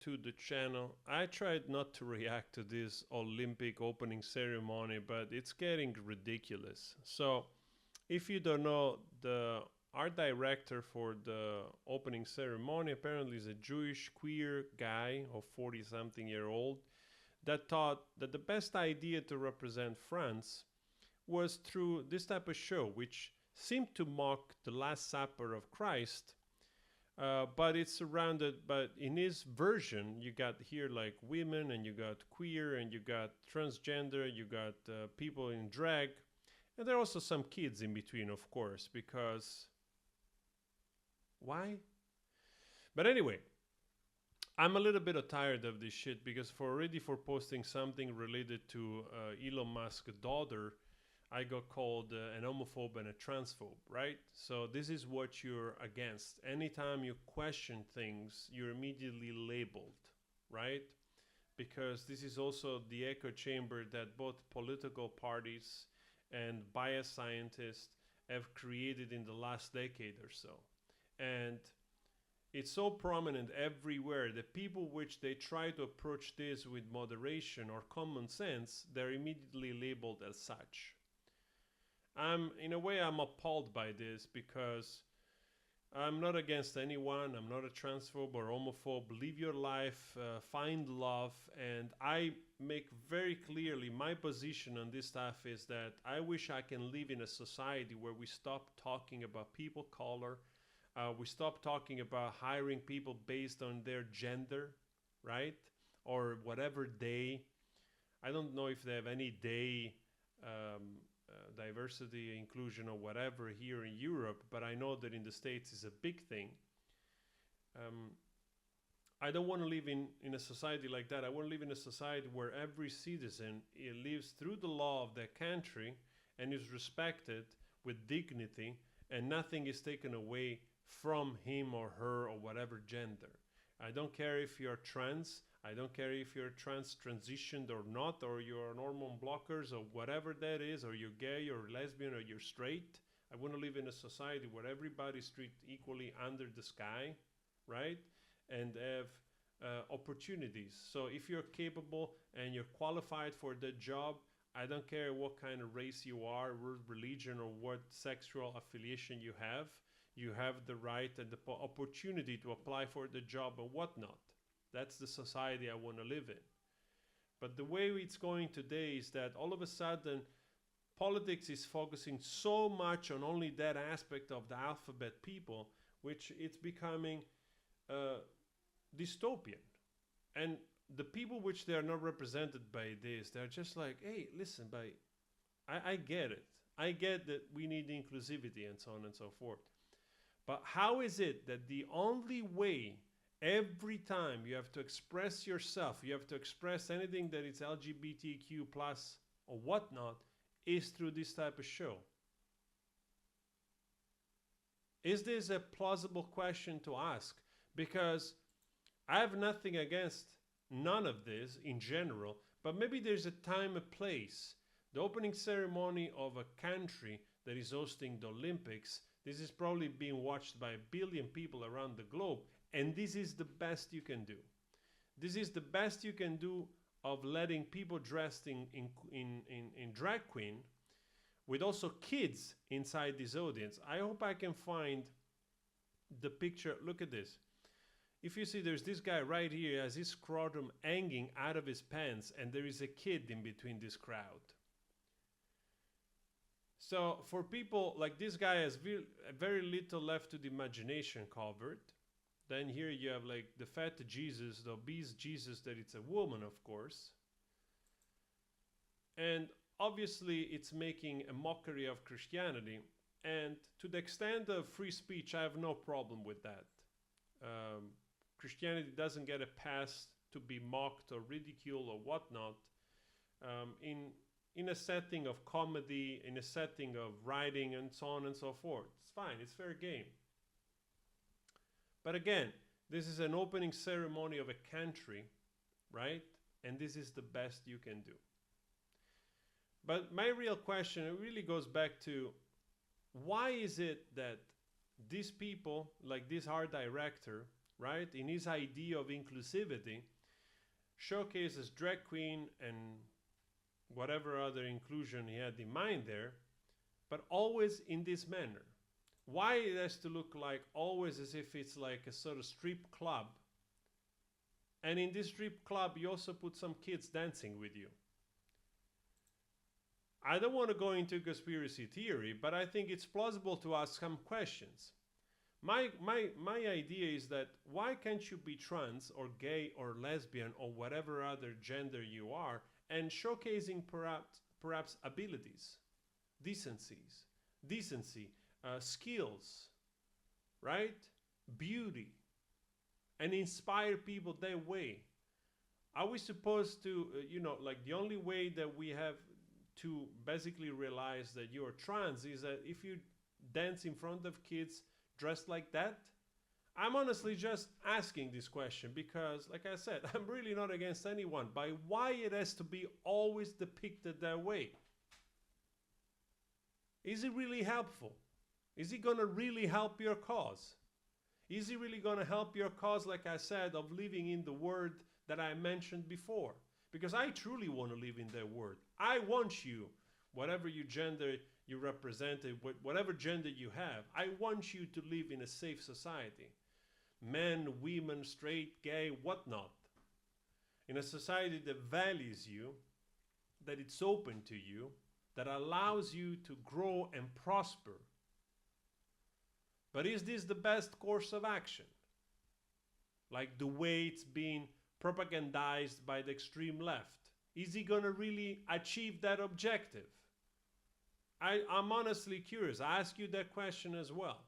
to the channel. I tried not to react to this Olympic opening ceremony, but it's getting ridiculous. So, if you don't know, the art director for the opening ceremony apparently is a Jewish queer guy of 40 something year old that thought that the best idea to represent France was through this type of show, which seemed to mock the Last Supper of Christ, but it's surrounded. But in his version, you got here like women, and you got queer, and you got transgender, you got people in drag, and there are also some kids in between, of course, because why? But anyway, I'm a little bit tired of this shit because for posting something related to Elon Musk's daughter, I got called an homophobe and a transphobe, right? So this is what you're against. Anytime you question things, you're immediately labeled, right? Because this is also the echo chamber that both political parties and bias scientists have created in the last decade or so. And it's so prominent everywhere that people which they try to approach this with moderation or common sense, they're immediately labeled as such. In a way, I'm appalled by this because I'm not against anyone. I'm not a transphobe or homophobe. Live your life, find love. And I make very clearly my position on this stuff is that I wish I can live in a society where we stop talking about people color. We stop talking about hiring people based on their gender, right? Or whatever day. I don't know if they have any day diversity, inclusion, or whatever here in Europe, but I know that in the States is a big thing. Um, I don't want to live in a society like that. I want to live in a society where every citizen lives through the law of their country and is respected with dignity, and nothing is taken away from him or her or whatever gender. I don't care if you're trans. I don't care if you're trans transitioned or not, or you're on hormone blockers or whatever that is, or you're gay or lesbian or you're straight. I want to live in a society where everybody's treated equally under the sky, right? And have opportunities. So if you're capable and you're qualified for the job, I don't care what kind of race you are, what religion, or what sexual affiliation you have. You have the right and the opportunity to apply for the job and whatnot. That's the society I want to live in. But the way it's going today is that all of a sudden, politics is focusing so much on only that aspect of the alphabet people, which it's becoming dystopian. And the people which they are not represented by this, they're just like, hey, listen, I get it. I get that we need inclusivity and so on and so forth. But how is it that the only way every time you have to express yourself, you have to express anything that is LGBTQ plus or whatnot, is through this type of show? Is this a plausible question to ask? Because I have nothing against none of this in general, but maybe there's a time and place. The opening ceremony of a country that is hosting the Olympics, this is probably being watched by a billion people around the globe, and this is the best you can do. This is the best you can do of letting people dressed in drag queen with also kids inside this audience. I hope I can find the picture. Look at this. If you see, there's this guy right here has his scrotum hanging out of his pants, and there is a kid in between this crowd. So for people like this guy has very little left to the imagination covered. Then here you have like the fat Jesus, the obese Jesus that it's a woman, of course. And obviously it's making a mockery of Christianity. And to the extent of free speech, I have no problem with that. Christianity doesn't get a pass to be mocked or ridiculed or whatnot. In a setting of comedy, in a setting of writing and so on and so forth. It's fine, it's fair game. But again, this is an opening ceremony of a country, right? And this is the best you can do. But my real question, it really goes back to, why is it that these people, like this art director, right, in his idea of inclusivity, showcases drag queen and whatever other inclusion he had in mind there, but always in this manner. Why it has to look like always as if it's like a sort of strip club? And in this strip club, you also put some kids dancing with you. I don't want to go into conspiracy theory, but I think it's plausible to ask some questions. My idea is that why can't you be trans or gay or lesbian or whatever other gender you are and showcasing perhaps abilities, decency, skills, right? Beauty, and inspire people that way. Are we supposed to, like the only way that we have to basically realize that you're trans is that if you dance in front of kids dressed like that? I'm honestly just asking this question because, like I said, I'm really not against anyone, but why it has to be always depicted that way? Is it really helpful? Is it going to really help your cause? Is it really going to help your cause, like I said, of living in the word that I mentioned before? Because I truly want to live in that word. I want you, whatever your gender you represent, whatever gender you have, I want you to live in a safe society. Men, women, straight, gay, whatnot. In a society that values you, that it's open to you, that allows you to grow and prosper. But is this the best course of action? Like the way it's being propagandized by the extreme left? Is he going to really achieve that objective? I'm honestly curious. I ask you that question as well.